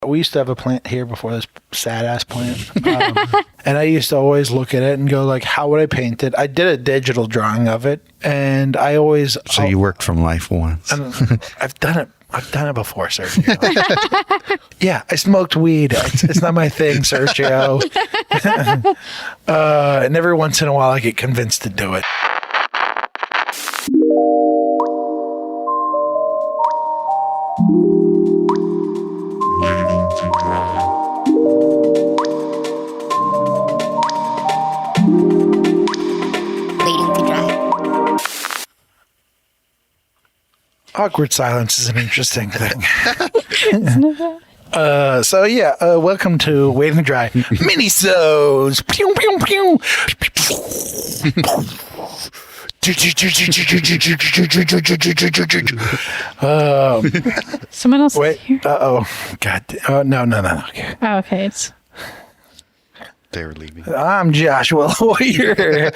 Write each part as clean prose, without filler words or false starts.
We used to have a plant here before this sad-ass plant. And I used to always look at it and go, like, how would I paint it? I did a digital drawing of it, and I always... So you worked from life once. I've done it. I've done it before, Sergio. Yeah, I smoked weed. It's not my thing, Sergio. And every once in a while, I get convinced to do it. Awkward silence is an interesting thing. Welcome to Waiting to Dry Minisodes. Pew, pew, pew. Someone else Wait. is here? Uh-oh. God. No. Okay. Oh, okay. They were leaving. I'm Joshua Lawyer.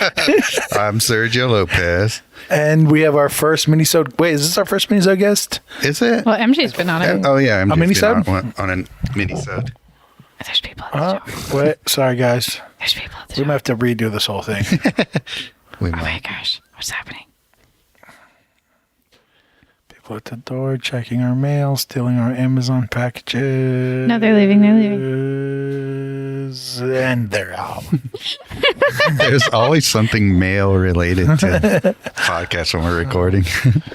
I'm Sergio Lopez. And we have our first minisode. Wait, is this our first minisode guest? Is it? Well, MJ's been on it. Oh, yeah. I'm A minisode? on a minisode. There's people at the show. Wait, sorry, guys. There's people at the We show. might have to redo this whole thing. We Oh my might. gosh. What's happening? People at the door checking our mail, stealing our Amazon packages. No, they're leaving. And they're out. There's always something male related to podcasts when we're recording.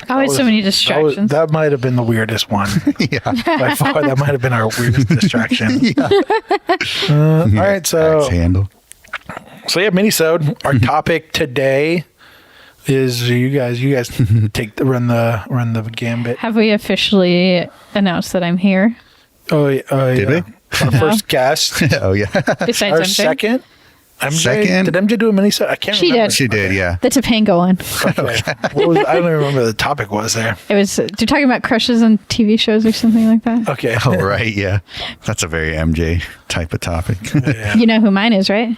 Always so many distractions. That might have been the weirdest one. Yeah. By far, that might have been our weirdest distraction. All right, so Axe handle. minisode. Our topic today is you guys take run the gambit. Have we officially announced that I'm here? Did we? Our first guest. Oh, yeah. Besides Our MJ? second. MJ, Second? Did MJ do a minisode? I can't She remember. did. She did, yeah. The Topanga one. Okay. I don't even remember the topic was there. It was, you're talking about crushes on TV shows or something like that? Okay. Oh, right, yeah. That's a very MJ type of topic. Yeah. You know who mine is, right?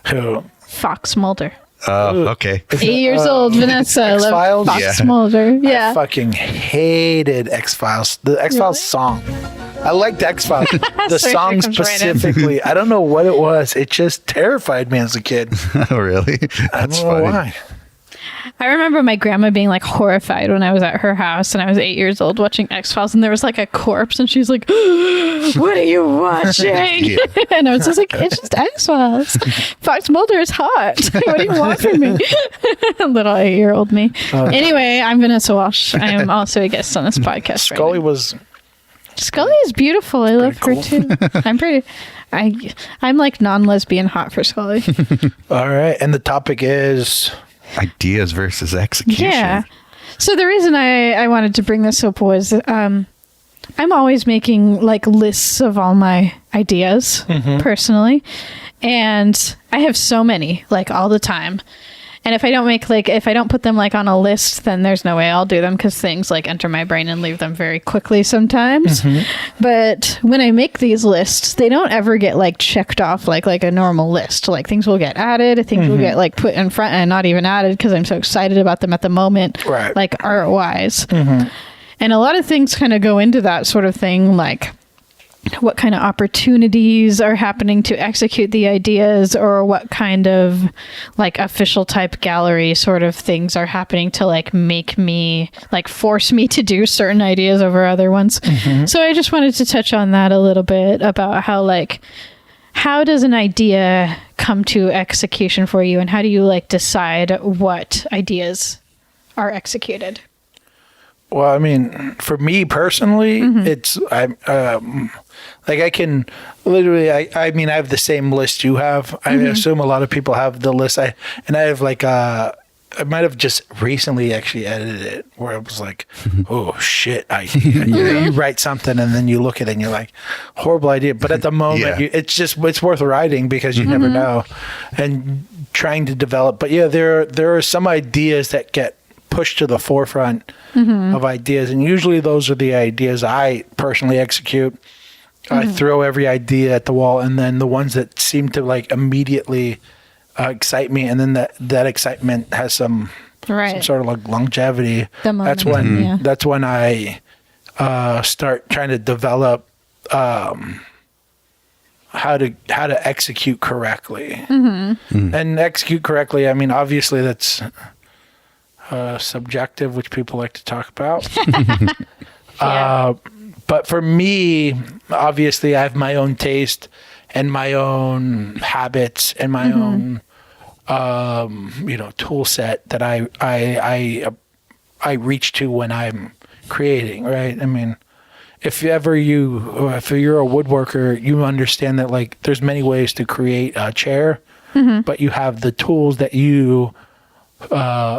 Who? Fox Mulder. Oh, okay. 8 years old, Vanessa. I X-Files? love Fox Yeah. Mulder. I Yeah. fucking hated X-Files. The X-Files song. I liked X-Files. The Sergio song comes right in. specifically. I don't know what it was. It just terrified me as a kid. Oh, really? I That's don't know funny. why. I remember my grandma being like horrified when I was at her house and I was 8 years old watching X-Files and there was like a corpse and she's like, what are you watching? Yeah. And I was just like, it's just X-Files. Fox Mulder is hot. What do you want from me? Little 8-year-old me. Anyway, I'm Vanessa Walsh. I am also a guest on this podcast. Scully was... Scully is beautiful. I love her too. I'm like non-lesbian hot for Scully. All right. And the topic is... Ideas versus execution. Yeah. So the reason I wanted to bring this up was I'm always making like lists of all my ideas personally. And I have so many, like all the time. And if I don't put them like on a list, then there's no way I'll do them because things like enter my brain and leave them very quickly sometimes. But when I make these lists, they don't ever get like checked off like a normal list. Like things will get added, things will get like put in front and not even added because I'm so excited about them at the moment, Right. like art wise. And a lot of things kind of go into that sort of thing, like what kind of opportunities are happening to execute the ideas, or what kind of like official type gallery sort of things are happening to like make me like force me to do certain ideas over other ones. So I just wanted to touch on that a little bit about how does an idea come to execution for you, and how do you like decide what ideas are executed? Well, I mean, for me personally, it's I can literally. I mean, I have the same list you have. I assume a lot of people have the list. I have like I might have just recently actually edited it where it was like, oh shit, you write something and then you look at it and you're like, horrible idea. But at the moment, it's worth writing because you never know, and trying to develop. But yeah, there are some ideas that get pushed to the forefront of ideas, and usually those are the ideas I personally execute. I throw every idea at the wall, and then the ones that seem to like immediately excite me, and then that excitement has some sort of like longevity. That's when I start trying to develop how to execute correctly. And execute correctly, I mean, obviously that's subjective, which people like to talk about. But for me, obviously, I have my own taste and my own habits and my own, tool set that I reach to when I'm creating. Right? I mean, if you're a woodworker, you understand that like there's many ways to create a chair, but you have the tools that you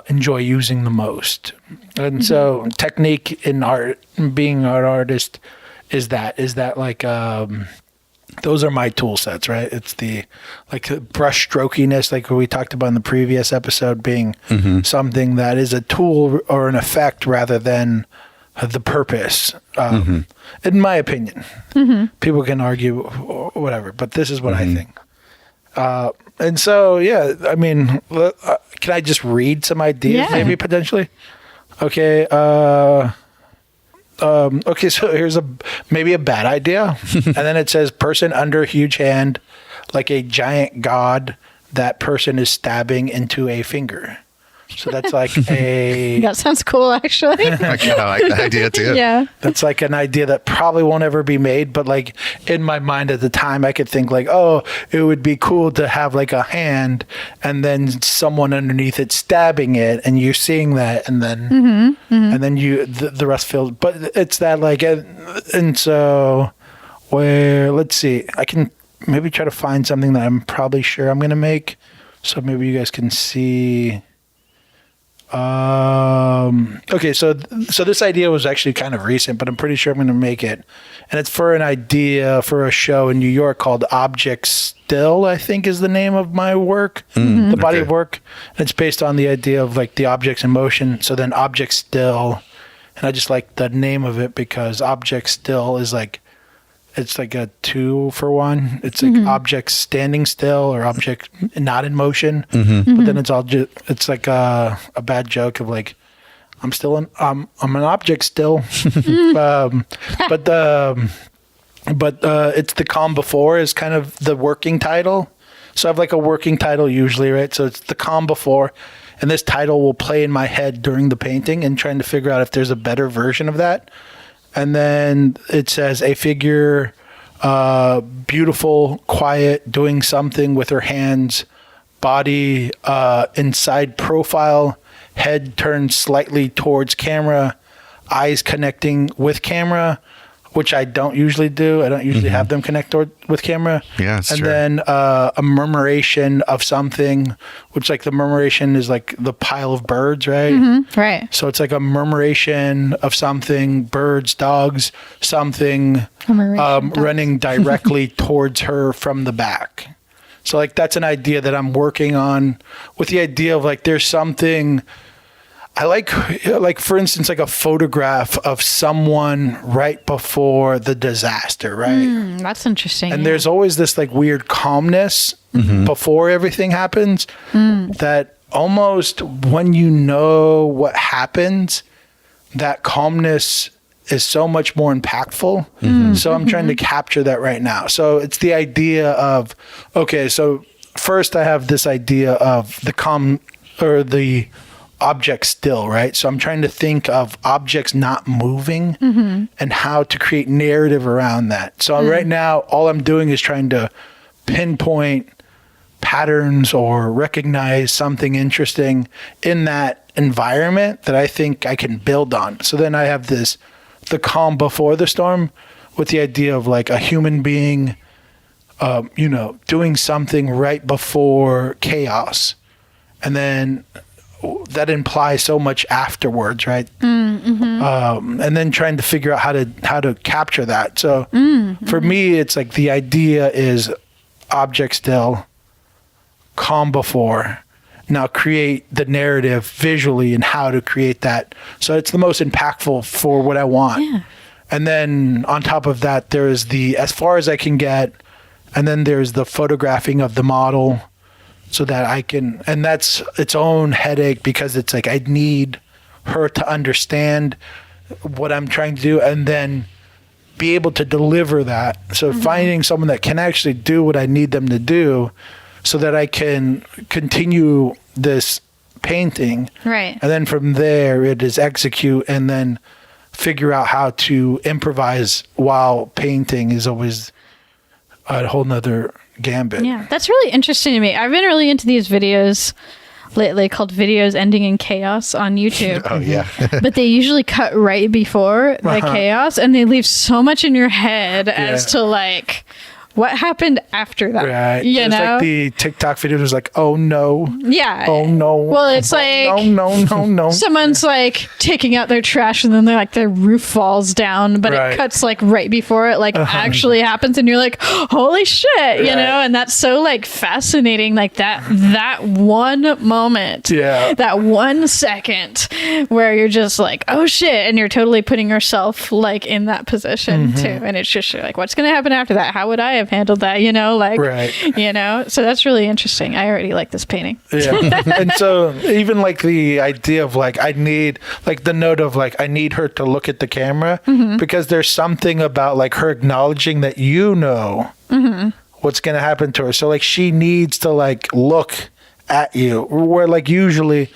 enjoy using the most. And so technique in art, being an artist, is that like those are my tool sets, right? It's the like brush strokiness, like we talked about in the previous episode, being something that is a tool or an effect rather than the purpose. In my opinion, people can argue or whatever, but this is what I think. And so, yeah, I mean, can I just read some ideas maybe potentially? Okay. Okay, so here's maybe a bad idea. And then it says person under huge hand, like a giant god, that person is stabbing into a finger. So that's like That sounds cool, actually. I kind of like the idea too. Yeah. That's like an idea that probably won't ever be made, but like in my mind at the time, I could think like, oh, it would be cool to have like a hand and then someone underneath it stabbing it, and you're seeing that, and then and then the rest fills. But it's that like, and so let's see, I can maybe try to find something that I'm probably sure I'm gonna make, so maybe you guys can see. Okay, so this idea was actually kind of recent, but I'm pretty sure I'm going to make it. And it's for an idea for a show in New York called Object Still, I think is the name of my work, the body of work. And it's based on the idea of like the objects in motion. So then Object Still, and I just like the name of it because Object Still is like, it's like a 2-for-1. It's like object standing still or object not in motion. But then it's all it's like a bad joke of like, I'm an object still. But it's the calm before is kind of the working title. So I have like a working title usually, right? So it's the calm before, and this title will play in my head during the painting and trying to figure out if there's a better version of that. And then it says a figure, beautiful, quiet, doing something with her hands, body inside profile, head turned slightly towards camera, eyes connecting with camera, which I don't usually do. I don't usually have them connect with camera. Yeah, that's and true. then a murmuration of something, which like the murmuration is like the pile of birds, right? Right. So it's like a murmuration of something, birds, dogs, something running directly towards her from the back. So like that's an idea that I'm working on with the idea of like there's something I like for instance, like a photograph of someone right before the disaster, right? That's interesting. And there's always this like weird calmness before everything happens that almost when you know what happens, that calmness is so much more impactful. So I'm trying to capture that right now. So it's the idea of, okay, so first I have this idea of the calm or the object still, right? So I'm trying to think of objects not moving and how to create narrative around that. So right now, all I'm doing is trying to pinpoint patterns or recognize something interesting in that environment that I think I can build on. So then I have the calm before the storm with the idea of like a human being, doing something right before chaos. And then that implies so much afterwards, right? And then trying to figure out how to capture that. So for me, it's like the idea is object still, calm before. Now create the narrative visually and how to create that. So it's the most impactful for what I want. Yeah. And then on top of that, there is the as far as I can get, and then there's the photographing of the model. So that I can, and that's its own headache because it's like I need her to understand what I'm trying to do and then be able to deliver that. So finding someone that can actually do what I need them to do so that I can continue this painting. Right. And then from there, it is execute and then figure out how to improvise while painting is always a whole nother gambit. Yeah, that's really interesting to me. I've been really into these videos lately called Videos Ending in Chaos on YouTube. Oh, yeah. But they usually cut right before the chaos, and they leave so much in your head as to like what happened after that. Right. You it's know? like the TikTok video was like, oh no. Yeah. Oh no. Well, it's oh, like no. someone's like taking out their trash and then they're like their roof falls down, but Right. it cuts like right before it like actually happens, and you're like, holy shit, you know? And that's so like fascinating, like that one moment, that 1 second where you're just like, oh shit, and you're totally putting yourself like in that position too, and it's just you're like, what's gonna happen after that? How would I have handled that? You know, like, you know, so that's really interesting. I already like this painting. Yeah. And so even like the idea of like, I need like the note of like, I need her to look at the camera because there's something about like her acknowledging that you know what's going to happen to her. So like she needs to like look at you, where like usually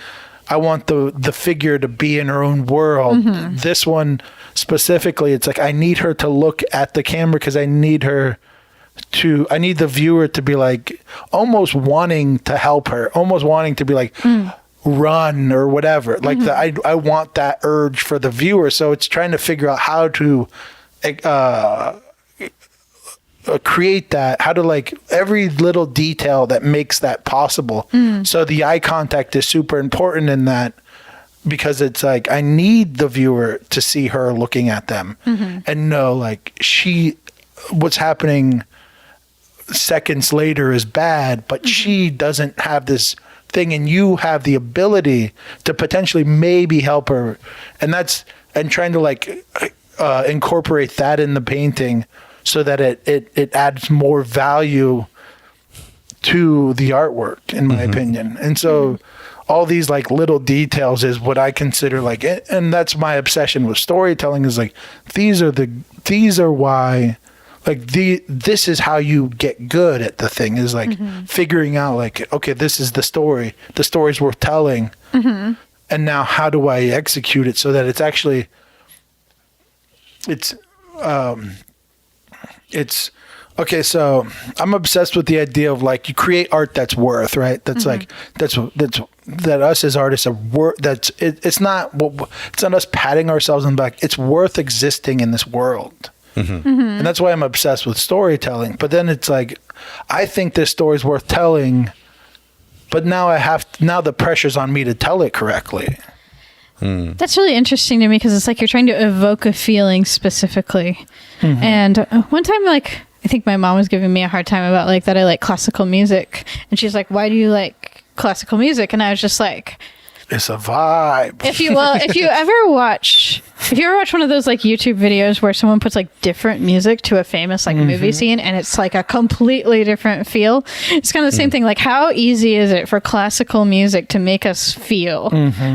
I want the figure to be in her own world. This one specifically, it's like I need her to look at the camera because I need the viewer to be like almost wanting to help her, almost wanting to be like run or whatever. Like I want that urge for the viewer. So it's trying to figure out how to create that, how to like every little detail that makes that possible. So the eye contact is super important in that, because it's like I need the viewer to see her looking at them and know like what's happening seconds later is bad, but she doesn't have this thing, and you have the ability to potentially maybe help her, and trying to like incorporate that in the painting so that it adds more value to the artwork, in my opinion. And so all these like little details is what I consider like, and that's my obsession with storytelling, is like these are why. Like this is how you get good at the thing, is like figuring out like, okay, this is the story. The story's worth telling. And now how do I execute it so that it's actually, it's okay. So I'm obsessed with the idea of like, you create art that's worth, right? That's like, that us as artists are worth, it's not us patting ourselves on the back. It's worth existing in this world. And that's why I'm obsessed with storytelling. But then it's like, I think this story's worth telling, but now now the pressure's on me to tell it correctly. That's really interesting to me, because it's like you're trying to evoke a feeling specifically. And one time, like, I think my mom was giving me a hard time about like that I like classical music, and she's like, why do you like classical music? And I was just like, It's a vibe. if you ever watch one of those like YouTube videos where someone puts like different music to a famous like movie scene, and it's like a completely different feel, it's kind of the same thing. Like, how easy is it for classical music to make us feel,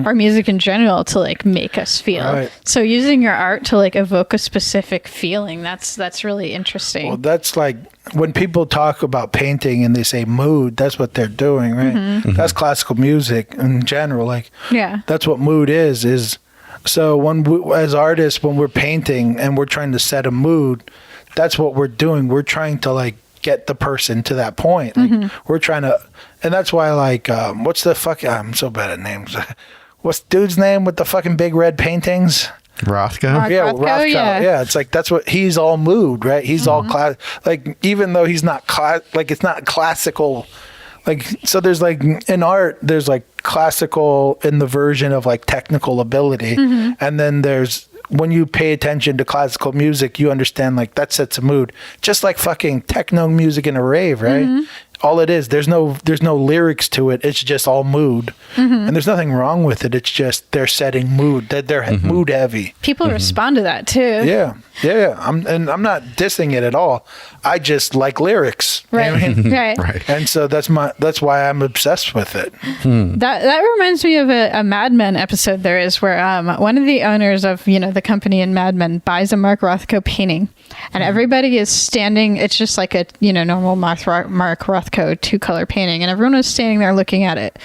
or music in general to like make us feel? Right. So using your art to like evoke a specific feeling, that's really interesting. Well, that's like when people talk about painting and they say mood, that's what they're doing, right? That's classical music in general. Like, that's what mood is. So as artists, when we're painting and we're trying to set a mood, that's what we're doing. We're trying to like get the person to that point. Like we're trying to, and that's why like, what's the fuck? I'm so bad at names. What's dude's name with the fucking big red paintings? Rothko? Yeah, Rothko, Rothko. yeah. Yeah, it's like that's what he's all mood, right? He's all class. Like even though he's not like it's not classical. Like so, there's like in art, there's like classical in the version of like technical ability, and then there's when you pay attention to classical music, you understand like that sets a mood, just like fucking techno music in a rave, right? all it is. There's no lyrics to it. It's just all mood, and there's nothing wrong with it. It's just they're setting mood. That they're mood heavy. People respond to that too. Yeah. I'm not dissing it at all. I just like lyrics. Right. You know what I mean? Right. Right. And so that's why I'm obsessed with it. That reminds me of a Mad Men episode there is where one of the owners of the company in Mad Men buys a Mark Rothko painting, and everybody is standing. It's just like a normal Mark Rothko 2-color painting, and everyone was standing there looking at it,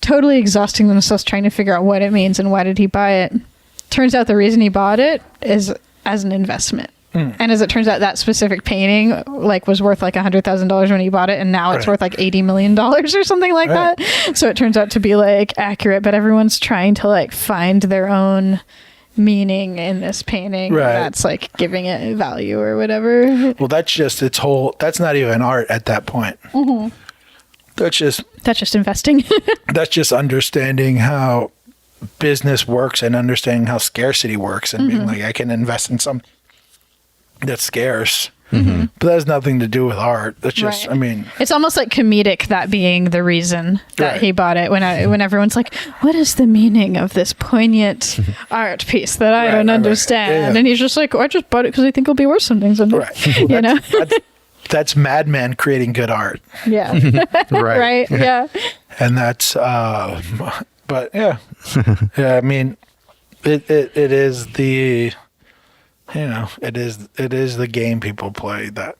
totally exhausting themselves trying to figure out what it means and why did he buy it. Turns out the reason he bought it is as an investment. And as it turns out, that specific painting was worth like $100,000 when he bought it, and now it's worth like $80 million or something like that. So it turns out to be accurate, but everyone's trying to find their own meaning in this painting. Right. That's giving it value or whatever. Well, that's just that's not even art at that point. That's just investing. that's just understanding how business works and understanding how scarcity works and being I can invest in something that's scarce. But that has nothing to do with art. That's just, Right. It's almost like comedic, that being the reason that he bought it. When everyone's like, what is the meaning of this poignant art piece that I don't understand? Yeah. And he's just like, I just bought it because I think it'll be worth something someday. Right. That's Mad Men creating good art. Yeah. Right. Yeah. And that's, but yeah. Yeah, it is the... it is the game people play, that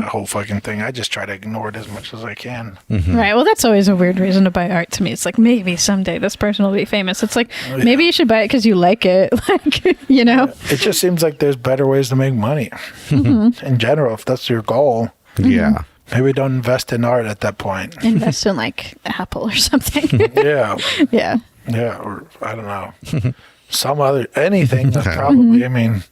whole fucking thing. I just try to ignore it as much as I can. Right. Well, that's always a weird reason to buy art to me. It's maybe someday this person will be famous. It's maybe you should buy it because you like it. It just seems like there's better ways to make money in general, if that's your goal. Yeah. Maybe don't invest in art at that point. Invest in Apple or something. Yeah. Yeah. Yeah. Or I don't know. Anything. Probably.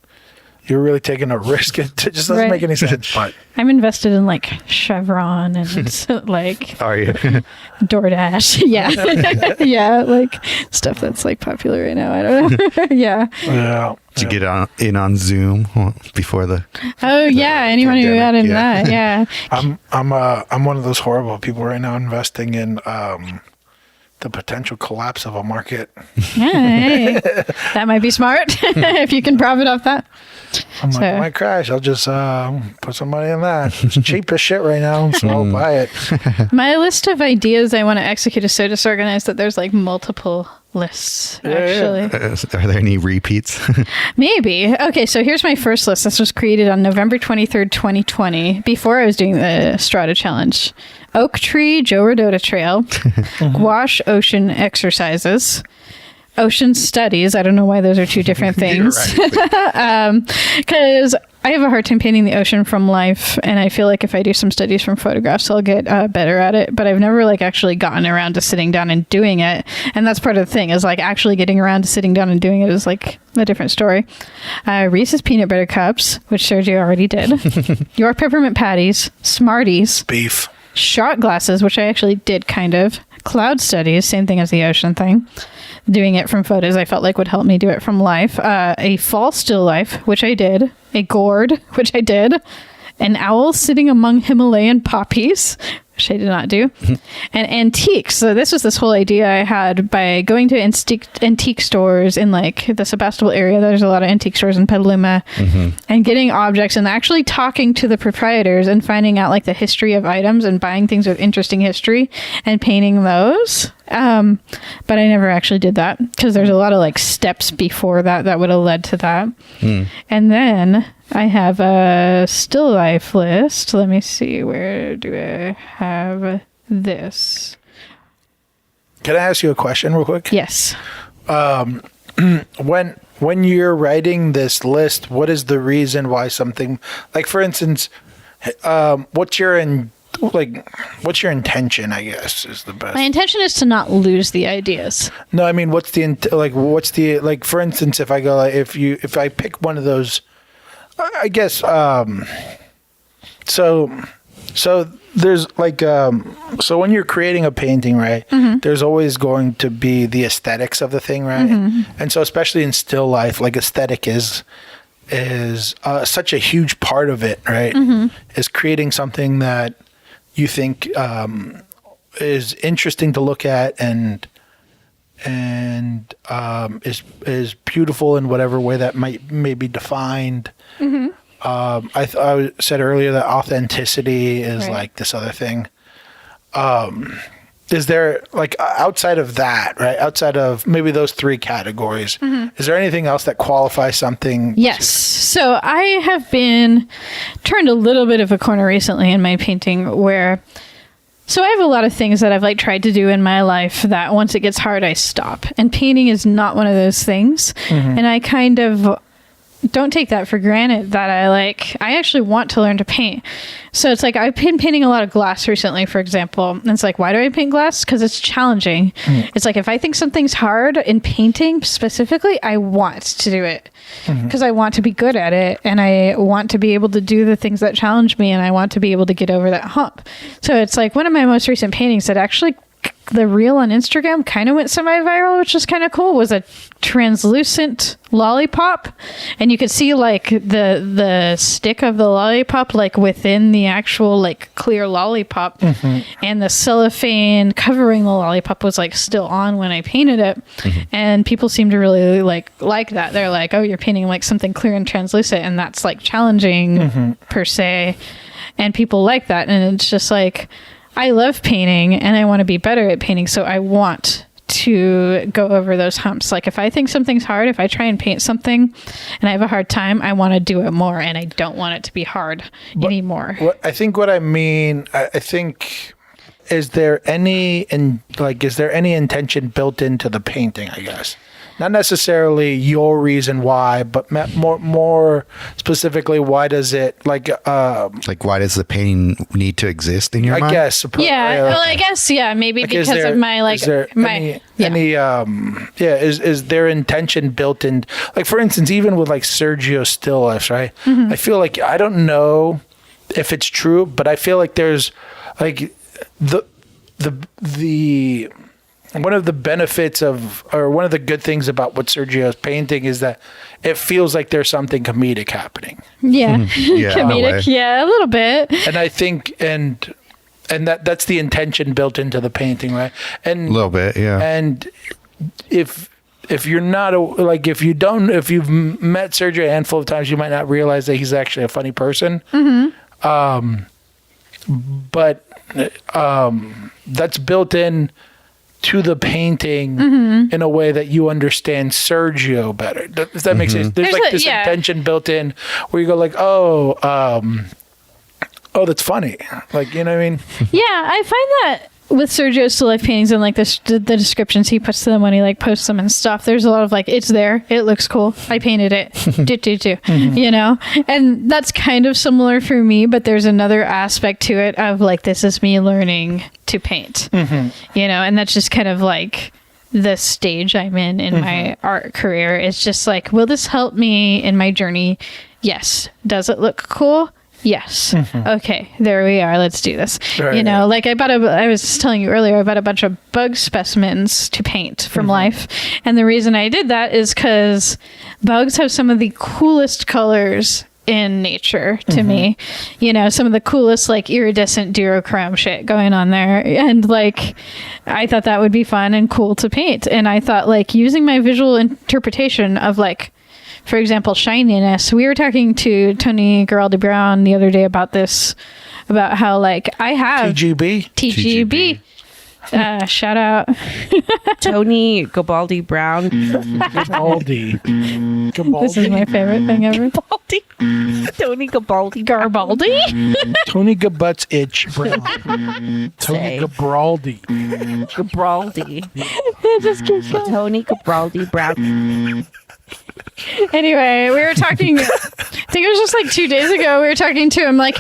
You're really taking a risk. It just doesn't make any sense. But I'm invested in Chevron and Are you? DoorDash. Yeah. Yeah. Stuff that's popular right now. I don't know. Yeah. yeah. Did you get in on Zoom before the? Oh yeah. Anyone who got into that. Yeah. I'm one of those horrible people right now investing in the potential collapse of a market. Yeah, hey, that might be smart if you can profit off that. I'm it might crash. I'll just put some money in that. It's cheap as shit right now, so I'll buy it. My list of ideas I want to execute is so disorganized that there's multiple lists, actually. Are there any repeats? Maybe. Okay, so here's my first list. This was created on November 23rd, 2020, before I was doing the Strata Challenge. Oak Tree Joe Rodota Trail, Gouache Ocean Exercises, Ocean Studies. I don't know why those are two different things. Because I have a hard time painting the ocean from life, and I feel like if I do some studies from photographs, I'll get better at it. But I've never actually gotten around to sitting down and doing it, and that's part of the thing is actually getting around to sitting down and doing it is a different story. Reese's Peanut Butter Cups, which Sergio already did. York Peppermint Patties, Smarties, Beef. Shot glasses, which I actually did kind of. Cloud studies, same thing as the ocean thing. Doing it from photos I felt would help me do it from life. A fall still life, which I did. A gourd, which I did. An owl sitting among Himalayan poppies, which I did not do. And antiques. So this was this whole idea I had by going to antique stores in the Sebastopol area. There's a lot of antique stores in Petaluma, and getting objects and actually talking to the proprietors and finding out the history of items and buying things with interesting history and painting those. But I never actually did that because there's a lot of steps before that would have led to that. And then I have a still life list. Let me see. Where do I have this? Can I ask you a question real quick? Yes. When you're writing this list, what is the reason why something for instance, what's your intention, I guess, is the best. My intention is to not lose the ideas. No, I mean, what's the for instance, if I go if I pick one of those, I guess so there's so when you're creating a painting, right, there's always going to be the aesthetics of the thing, right? And so especially in still life, aesthetic is such a huge part of it, right? Is creating something that you think is interesting to look at and is beautiful in whatever way that may be defined. I said earlier that authenticity is like this other thing. Is there, like, outside of that, right? Outside of maybe those three categories, is there anything else that qualifies something? Yes. So I have been turned a little bit of a corner recently in my painting where, so I have a lot of things that I've like tried to do in my life that once it gets hard, I stop. And painting is not one of those things. And I kind of don't take that for granted that I actually want to learn to paint. So it's like I've been painting a lot of glass recently, for example. And it's like, why do I paint glass? Because it's challenging. It's like if I think something's hard in painting specifically, I want to do it because I want to be good at it and I want to be able to do the things that challenge me and I want to be able to get over that hump. So it's like one of my most recent paintings that actually the reel on Instagram kind of went semi-viral, which is kind of cool, was a translucent lollipop. And you could see like the stick of the lollipop like within the actual like clear lollipop. And the cellophane covering the lollipop was like still on when I painted it. And people seem to really like that. They're like, oh, you're painting like something clear and translucent and that's like challenging per se. And people like that. And it's just like, I love painting and I want to be better at painting. So I want to go over those humps. Like if I think something's hard, if I try and paint something and I have a hard time, I want to do it more and I don't want it to be hard anymore. I think what I mean, I think, is there any intention built into the painting, I guess? Not necessarily your reason why, but more specifically, why does it why does the painting need to exist in your mind? I guess. Well, I guess, maybe like, because of my, like, is there intention built in? Like, for instance, even with like Sergio still lifes, right? I feel like, I don't know if it's true, but I feel like there's like the one of the benefits or one of the good things about what Sergio's painting is that it feels like there's something comedic happening. Comedic, a little bit. And I think, and that's the intention built into the painting, right? And a little bit, yeah. And if you're not if you've met Sergio a handful of times, you might not realize that he's actually a funny person. But that's built in to the painting in a way that you understand Sergio better. Does that make sense? There's like this intention built in where you go like, oh, that's funny. Like, you know what I mean? Yeah, I find that with Sergio's still life paintings and like the descriptions he puts to them when he like posts them and stuff, there's a lot of like, it's there, it looks cool, I painted it, you know? And that's kind of similar for me, but there's another aspect to it of like, this is me learning to paint, you know? And that's just kind of like the stage I'm in my art career. It's just like, will this help me in my journey? Yes. Does it look cool? Yes. Okay, there we are. Let's do this. Right, you know, like I was telling you earlier, I bought a bunch of bug specimens to paint from life. And the reason I did that is because bugs have some of the coolest colors in nature to me. You know, some of the coolest like iridescent duochrome shit going on there. And like, I thought that would be fun and cool to paint. And I thought like using my visual interpretation of like, for example, shininess. We were talking to Tony Giraldi Brown the other day about this, about how like I have TGB. Shout out Tony Gabaldi Brown. Gabaldi. This is my favorite thing ever. Tony Gabaldi. Garbaldi. Tony Gabut's itch Brown. Tony Gabaldi. Gabaldi. It just keeps going. Tony Gabaldi Brown. Anyway, we were talking, I think it was just like 2 days ago, we were talking to him like,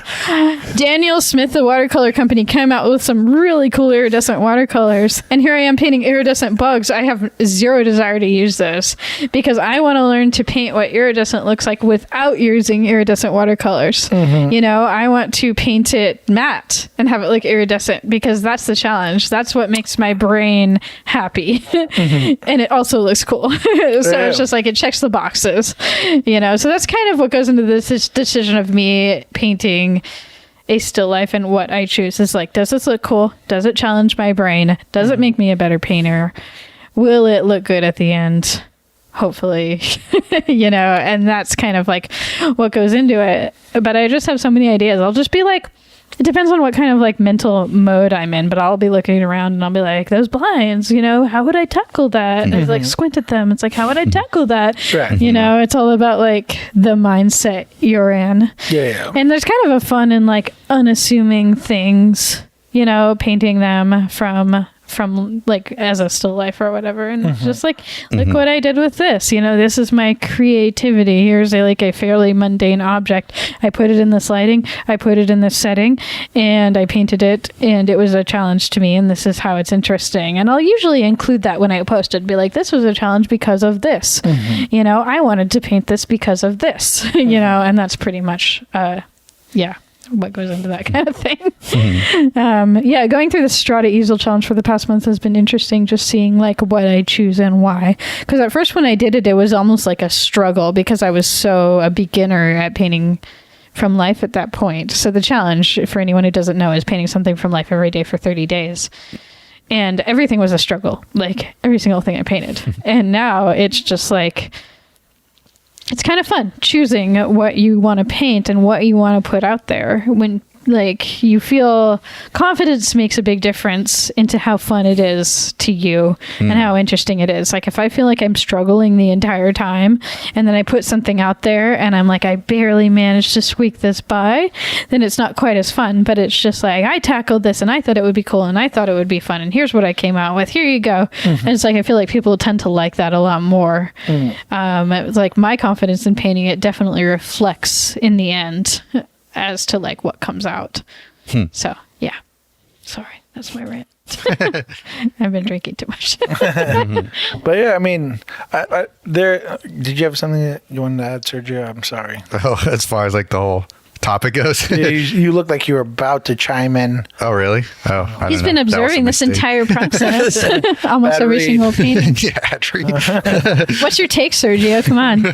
Daniel Smith, the watercolor company, came out with some really cool iridescent watercolors. And here I am painting iridescent bugs. I have zero desire to use those because I want to learn to paint what iridescent looks like without using iridescent watercolors. You know, I want to paint it matte and have it look iridescent because that's the challenge. That's what makes my brain happy. And it also looks cool. So it's just like, it checks the boxes, you know? So that's kind of what goes into this decision of me painting a still life and what I choose is like, does this look cool? Does it challenge my brain? Does it make me a better painter? Will it look good at the end? Hopefully, and that's kind of like what goes into it. But I just have so many ideas. I'll just be like, it depends on what kind of like mental mode I'm in, but I'll be looking around and I'll be like, those blinds, how would I tackle that? And I like squint at them. It's like, how would I tackle that? Right. It's all about like the mindset you're in. Yeah. And there's kind of a fun and like unassuming things, painting them from like as a still life or whatever, and it's just like, look what I did with this. This is my creativity. Here's a fairly mundane object. I put it in this lighting, I put it in this setting, and I painted it, and it was a challenge to me, and this is how it's interesting. And I'll usually include that when I post it, be like, this was a challenge because of this. I wanted to paint this because of this. And that's pretty much what goes into that kind of thing. Going through the Strata Easel Challenge for the past month has been interesting, just seeing like what I choose and why. Because at first when I did it, it was almost like a struggle because I was so a beginner at painting from life at that point. So the challenge, for anyone who doesn't know, is painting something from life every day for 30 days. And everything was a struggle, like every single thing I painted. And now it's just like, it's kind of fun choosing what you want to paint and what you want to put out there. When like you feel confidence makes a big difference into how fun it is to you and how interesting it is. Like if I feel like I'm struggling the entire time and then I put something out there and I'm like, I barely managed to squeak this by, then it's not quite as fun. But it's just like, I tackled this and I thought it would be cool and I thought it would be fun and here's what I came out with. Here you go. And it's like, I feel like people tend to like that a lot more. It was like my confidence in painting it definitely reflects in the end as to like what comes out. So yeah, sorry, that's my rant. I've been drinking too much. But yeah, I mean, did you have something that you wanted to add, Sergio? I'm sorry. Oh, as far as like the whole topic goes. You look like you were about to chime in. Oh, really? Oh, I He's don't been know. That was a observing this mistake. entire process. Almost Bad every read. single painting. Yeah, actually. What's your take, Sergio? Come on.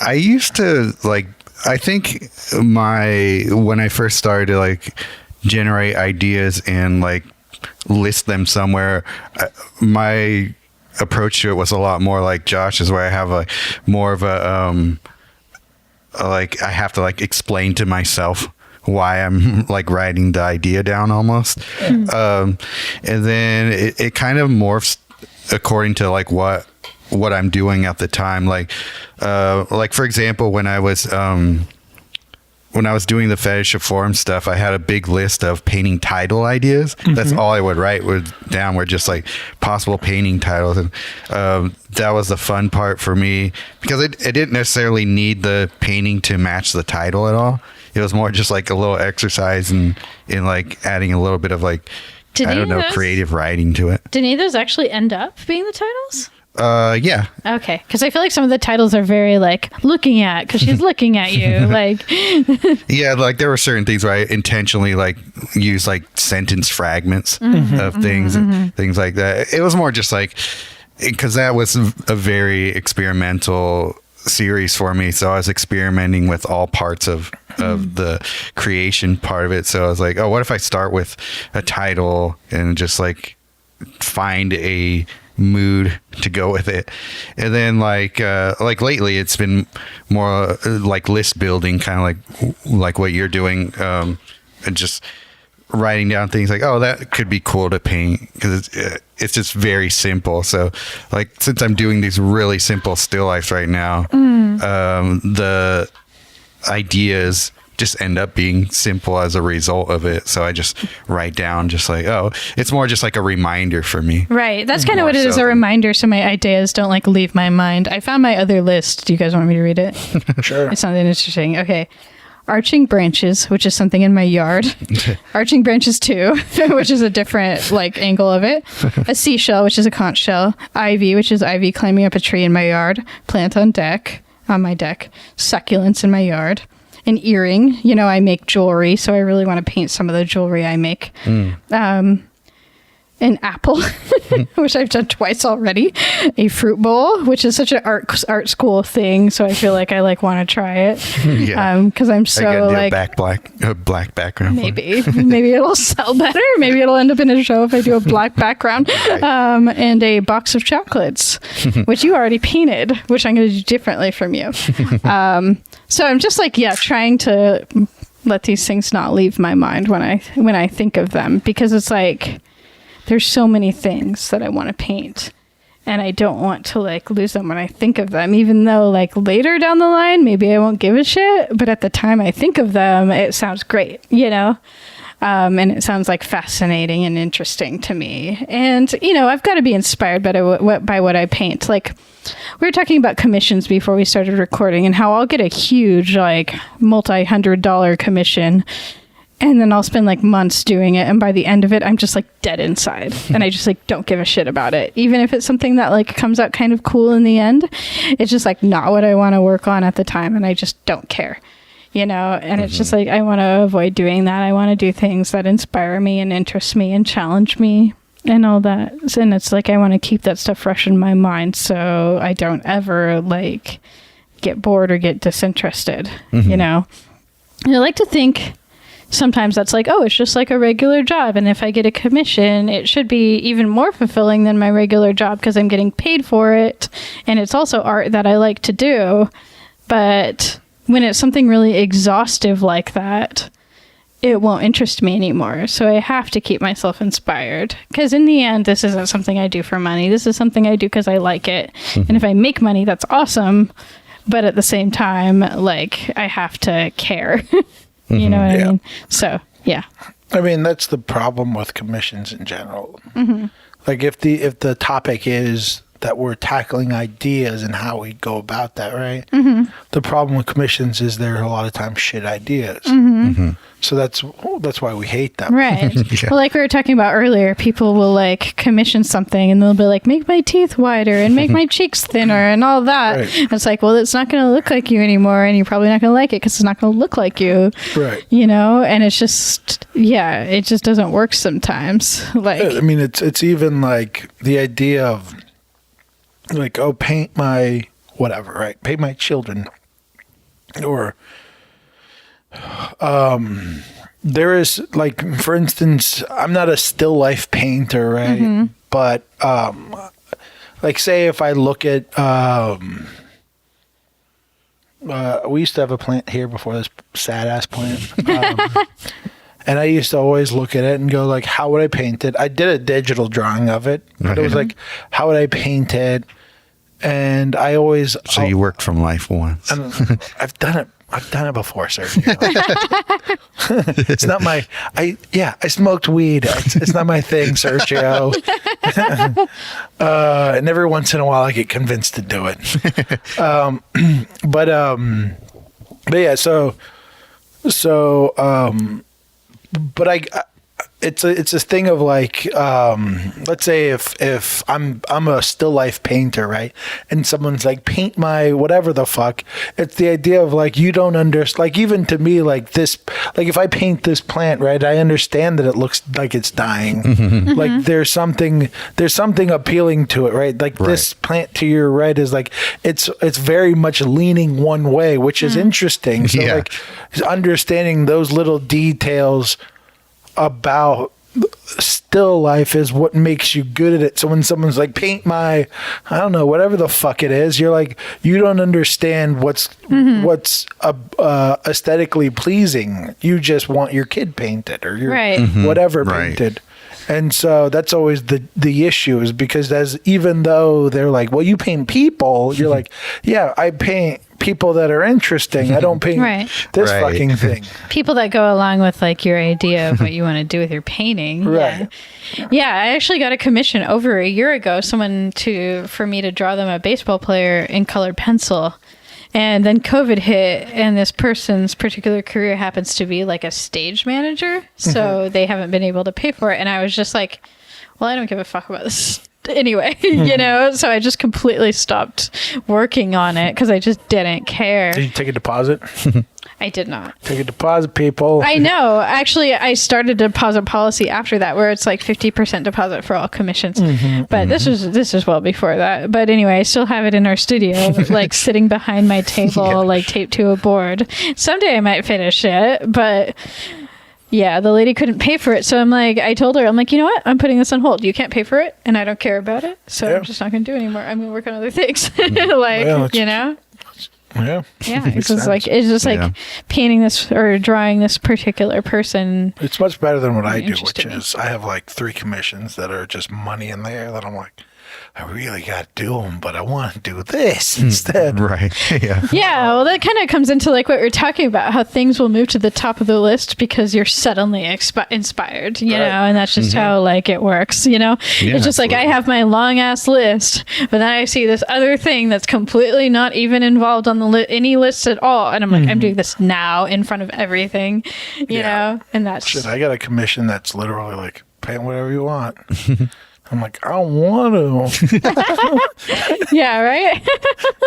I used to like, I think when I first started to like generate ideas and like list them somewhere, my approach to it was a lot more like Josh's, where I have like more of a, like I have to like explain to myself why I'm like writing the idea down almost. And then it kind of morphs according to like what I'm doing at the time. Like for example, when I was doing the Fetish of Form stuff, I had a big list of painting title ideas. That's all I would write down were just like possible painting titles. And that was the fun part for me because I didn't necessarily need the painting to match the title at all. It was more just like a little exercise in like adding a little bit of like, creative writing to it. Did any of those actually end up being the titles? Yeah. Okay, because I feel like some of the titles are very like looking at, because she's looking at you, like. Yeah, like there were certain things where I intentionally like use like sentence fragments of things, things like that. It was more just like, because that was a very experimental series for me, so I was experimenting with all parts of the creation part of it. So I was like, oh, what if I start with a title and just like find a mood to go with it, and then like lately it's been more like list building, kind of like what you're doing, and just writing down things like, oh, that could be cool to paint, because it's just very simple. So like since I'm doing these really simple still lifes right now, the ideas just end up being simple as a result of it. So I just write down just like, oh, it's more just like a reminder for me. Right. That's kind of More what it is, so a than- reminder so my ideas don't like leave my mind. I found my other list. Do you guys want me to read it? Sure. It's something interesting. Okay. Arching branches, which is something in my yard. Arching branches 2, which is a different like angle of it. A seashell, which is a conch shell. Ivy, which is ivy climbing up a tree in my yard. Plant on my deck. Succulents in my yard. An earring. You know, I make jewelry, so I really want to paint some of the jewelry I make. And an apple, which I've done twice already, a fruit bowl, which is such an art school thing. So I feel like I want to try it. Because I'm so like a black background. Maybe it'll sell better. Maybe it'll end up in a show if I do a black background. And a box of chocolates, which you already painted, which I'm going to do differently from you. So I'm just like, trying to let these things not leave my mind when I think of them, because it's like there's so many things that I want to paint, and I don't want to like lose them when I think of them, even though like later down the line maybe I won't give a shit, but at the time I think of them it sounds great, and it sounds like fascinating and interesting to me. And I've got to be inspired by what I paint. Like, we were talking about commissions before we started recording, and how I'll get a huge, like, multi-$100 commission, and then I'll spend, like, months doing it, and by the end of it, I'm just, like, dead inside. And I just, like, don't give a shit about it. Even if it's something that, like, comes out kind of cool in the end, it's just, like, not what I want to work on at the time, and I just don't care. And it's just, like, I want to avoid doing that. I want to do things that inspire me and interest me and challenge me. And all that. And it's like I want to keep that stuff fresh in my mind, so I don't ever like get bored or get disinterested. And I like to think sometimes that's like, oh, it's just like a regular job, and if I get a commission it should be even more fulfilling than my regular job because I'm getting paid for it, and it's also art that I like to do. But when it's something really exhaustive like that, it won't interest me anymore. So I have to keep myself inspired, because in the end, this isn't something I do for money. This is something I do because I like it. And if I make money, that's awesome. But at the same time, like, I have to care. You know what I mean? So, yeah. I mean, that's the problem with commissions in general. Like, if the topic is that we're tackling ideas and how we go about that, right? The problem with commissions is there are a lot of times shit ideas. So that's why we hate them. Right. Well, like we were talking about earlier, people will like commission something and they'll be like, make my teeth wider and make my cheeks thinner and all that. Right. And it's like, well, it's not going to look like you anymore, and you're probably not going to like it because it's not going to look like you. Right. And it's just, it just doesn't work sometimes. Like, I mean, it's even like the idea of like, oh, paint my whatever, right? Paint my children. Or there is, like, for instance, I'm not a still life painter, right? But like, say if I look at we used to have a plant here before this sad ass plant. And I used to always look at it and go like, how would I paint it? I did a digital drawing of it, but it was like, how would I paint it? And I always... So you worked from life once. I've done it. I've done it before, sir. It's not my... I smoked weed. It's not my thing, Sergio. And every once in a while I get convinced to do it. But yeah, but it's a thing of like, let's say if I'm a still life painter, right? And someone's like, paint my whatever the fuck. It's the idea of like, you don't understand, like, even to me, like this, like if I paint this plant, right, I understand that it looks like it's dying. Like there's something appealing to it, right? Like this plant to your right is like, it's very much leaning one way, which is interesting. So like understanding those little details about still life is what makes you good at it. So when someone's like, paint my, I don't know, whatever the fuck it is, you're like, you don't understand what's aesthetically pleasing. You just want your kid painted or your whatever painted. And so that's always the issue, is because even though they're like, well, you paint people, you're like, yeah, I paint people that are interesting. I don't paint this fucking thing. People that go along with like your idea of what you want to do with your painting. Right. Yeah, I actually got a commission over a year ago, for me to draw them a baseball player in colored pencil. And then COVID hit, and this person's particular career happens to be like a stage manager. So they haven't been able to pay for it. And I was just like, well, I don't give a fuck about this anyway, So I just completely stopped working on it because I just didn't care. Did you take a deposit? I did not. Take a deposit, people. I know. Actually, I started a deposit policy after that, where it's like 50% deposit for all commissions. But this is well before that. But anyway, I still have it in our studio, like sitting behind my table, like taped to a board. Someday I might finish it, but yeah, the lady couldn't pay for it. So I told her, I'm like, you know what? I'm putting this on hold. You can't pay for it, and I don't care about it. So I'm just not going to do it anymore. I'm going to work on other things. You know? Yeah. Yeah. It's just like painting this or drawing this particular person. It's much better than what I do, which is I have like 3 commissions that are just money in there that I'm like, I really got to do them, but I want to do this instead. Right. Yeah. Yeah. Well, that kind of comes into like what we're talking about, how things will move to the top of the list because you're suddenly inspired, you know, and that's just how like it works, you know. Yeah, it's just like I have my long ass list, but then I see this other thing that's completely not even involved on the any list at all, and I'm like, I'm doing this now in front of everything, you know, and that's shit. I got a commission that's literally like paint whatever you want. I'm like, I don't want to. yeah, right.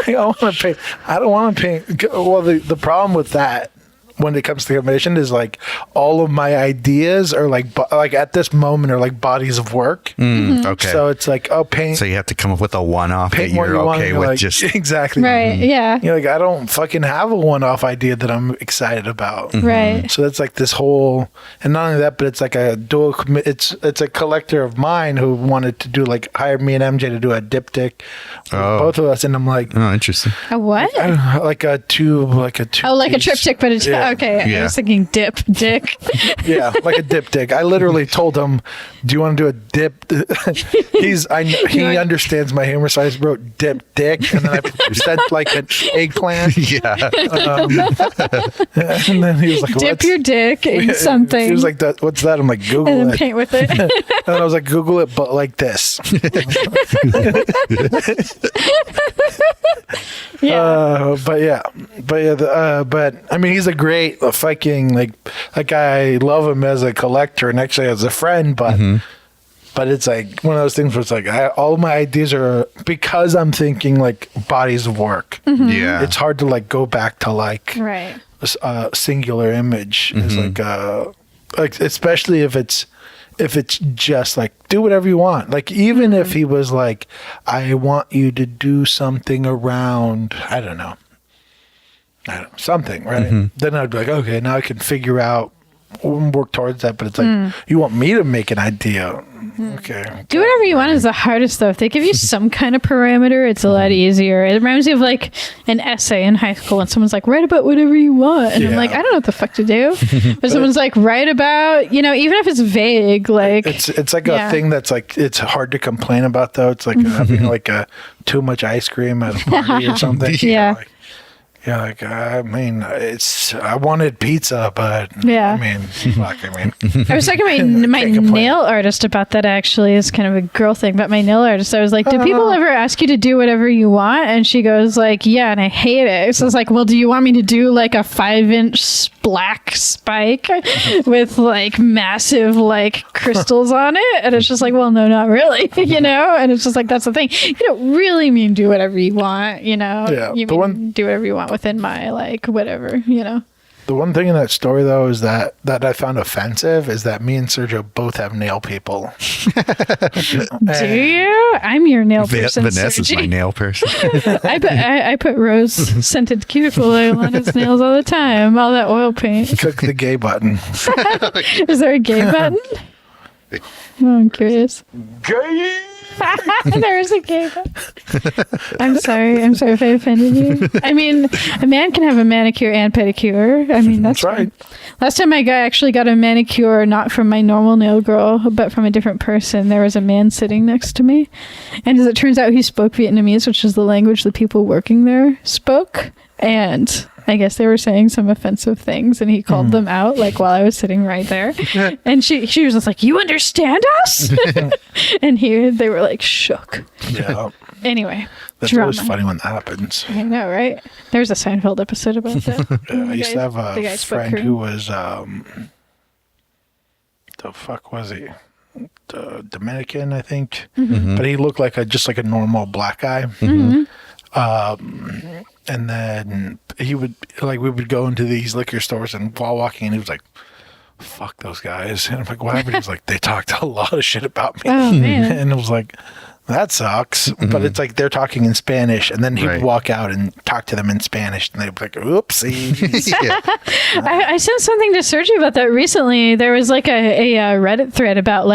I don't want to paint. I don't want to paint. Well, the problem with that, when it comes to commission, is like all of my ideas are like at this moment are like bodies of work. Okay. So it's like, paint. So you have to come up with a one-off that Paint what you're you want, okay you're with. like, Just exactly. Right. Yeah. You're like, I don't fucking have a one-off idea that I'm excited about. Right. So that's like this whole, and not only that, but it's like a dual. It's a collector of mine who wanted to do like hire me and MJ to do a diptych, both of us, and I'm like, oh, interesting. A what? I don't know, like a two. Oh, like a triptych, but it's okay. Yeah. I was thinking dick. Yeah, like a diptych. I literally told him, "Do you want to do a dip?" He understands my humor, so I just wrote "dip dick," and then I said like an eggplant. Yeah. And then he was like, Dip "What's-" your dick in something. He was like, "What's that?" I'm like, "Google and then it." paint with it. And I was like, "Google it, but like this." But I mean, he's a great fucking like I love him as a collector and actually as a friend, but it's like one of those things where it's like all my ideas are because I'm thinking like bodies of work. Yeah. It's hard to like go back to like Right. a singular image. It's like especially if it's just like do whatever you want. Like even if he was like, I want you to do something around, I don't know, something, right? Then I'd be like, okay, now I can figure out work towards that. But it's like you want me to make an idea. Okay. Do whatever you want is the hardest though. If they give you some kind of parameter, it's a lot easier. It reminds me of like an essay in high school when someone's like, write about whatever you want. And I'm like, I don't know what the fuck to do. But someone's like, write about, you know, even if it's vague, like it's like a thing that's like it's hard to complain about though. It's like having like too much ice cream at a party or something. Yeah. Yeah, like I mean, I wanted pizza, but Yeah. I mean, fuck, I mean, I was talking to my Can't complain. nail artist about that actually. It's kind of a girl thing, but my nail artist, I was like, do people ever ask you to do whatever you want? And she goes like, yeah, and I hate it. So I was like, well, do you want me to do like a 5-inch black spike with like massive like crystals on it? And it's just like, well, no, not really, you know? And it's just like, that's the thing. You don't really mean do whatever you want, you know? Yeah, You the mean do whatever you want within my like whatever, you know? the one thing in that story though is that I found offensive is that me and Sergio both have nail people. Do you? I'm your nail person. Vanessa's Sergi. my nail person. I put rose scented cuticle oil on his nails all the time. All that oil paint. Click the gay button. Is there a gay button? Oh, I'm curious. Gay. There is a gay button. I'm sorry if I offended you. I mean, a man can have a manicure and pedicure. I mean, that's right. Last time I actually got a manicure, not from my normal nail girl, but from a different person. There was a man sitting next to me. And as it turns out, he spoke Vietnamese, which is the language the people working there spoke. And I guess they were saying some offensive things, and he called them out, like, while I was sitting right there. And she was just like, you understand us? And they were, like, shook. Yeah. Anyway, That's drama. always funny when that happens. I know, right? There's a Seinfeld episode about that. I used to have The guy a spoke friend Korean. who was, the fuck was he? Dominican, I think. But he looked like just like a normal black guy. And then we would go into these liquor stores, and while walking in, he was like, fuck those guys. And I'm like, what happened? He was like, they talked a lot of shit about me. Oh, man. And it was like, that sucks. But it's like they're talking in Spanish, and then he would walk out and talk to them in Spanish, and they'd be like, oopsie. Yeah. I sent something to Sergio about that recently. There was like a Reddit thread about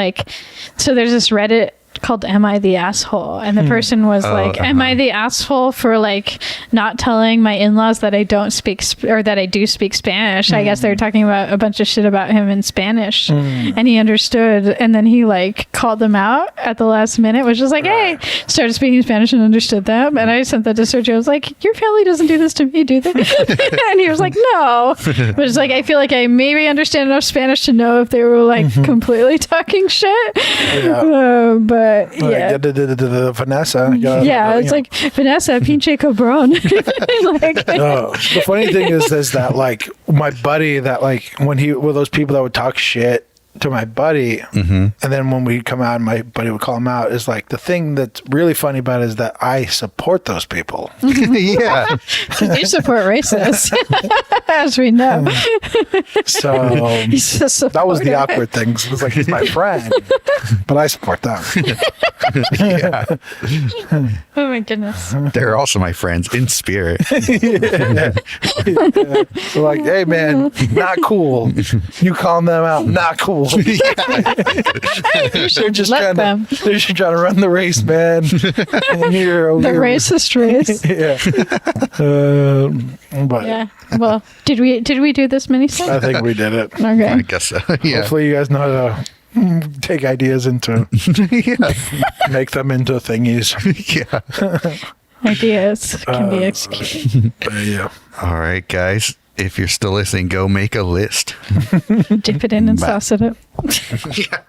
so there's this Reddit called Am I the Asshole? And the person was am I the asshole for not telling my in-laws that I don't speak or that I do speak Spanish? I guess they were talking about a bunch of shit about him in Spanish, and he understood, and then he called them out at the last minute, which was hey, started speaking Spanish and understood them. And I sent that to Sergio. I was like, your family doesn't do this to me, do they? And he was like, no. But it's I feel like I maybe understand enough Spanish to know if they were completely talking shit. Yeah. But yeah. Vanessa. It's Vanessa, pinche cabrón. The funny thing is that my buddy that when he were those people that would talk shit to my buddy, and then when we'd come out and my buddy would call him out, is the thing that's really funny about it is that I support those people. Yeah. You support racists, as we know. So that was the awkward thing. It was he's my friend, but I support them. Yeah. Oh my goodness. They're also my friends in spirit. So hey man, not cool. You calling them out, not cool. They're just Let trying to, they're just trying to run the race, man. And you're over The here. racist race. Yeah. But Yeah. Well, did we do this mini I think we did it. I Okay. guess so. Yeah. Hopefully you guys know how to take ideas into make them into thingies. Yeah. Ideas can be executed. Yeah. All right, guys. If you're still listening, go make a list. Dip it in and Bye. sauce it up. Yeah.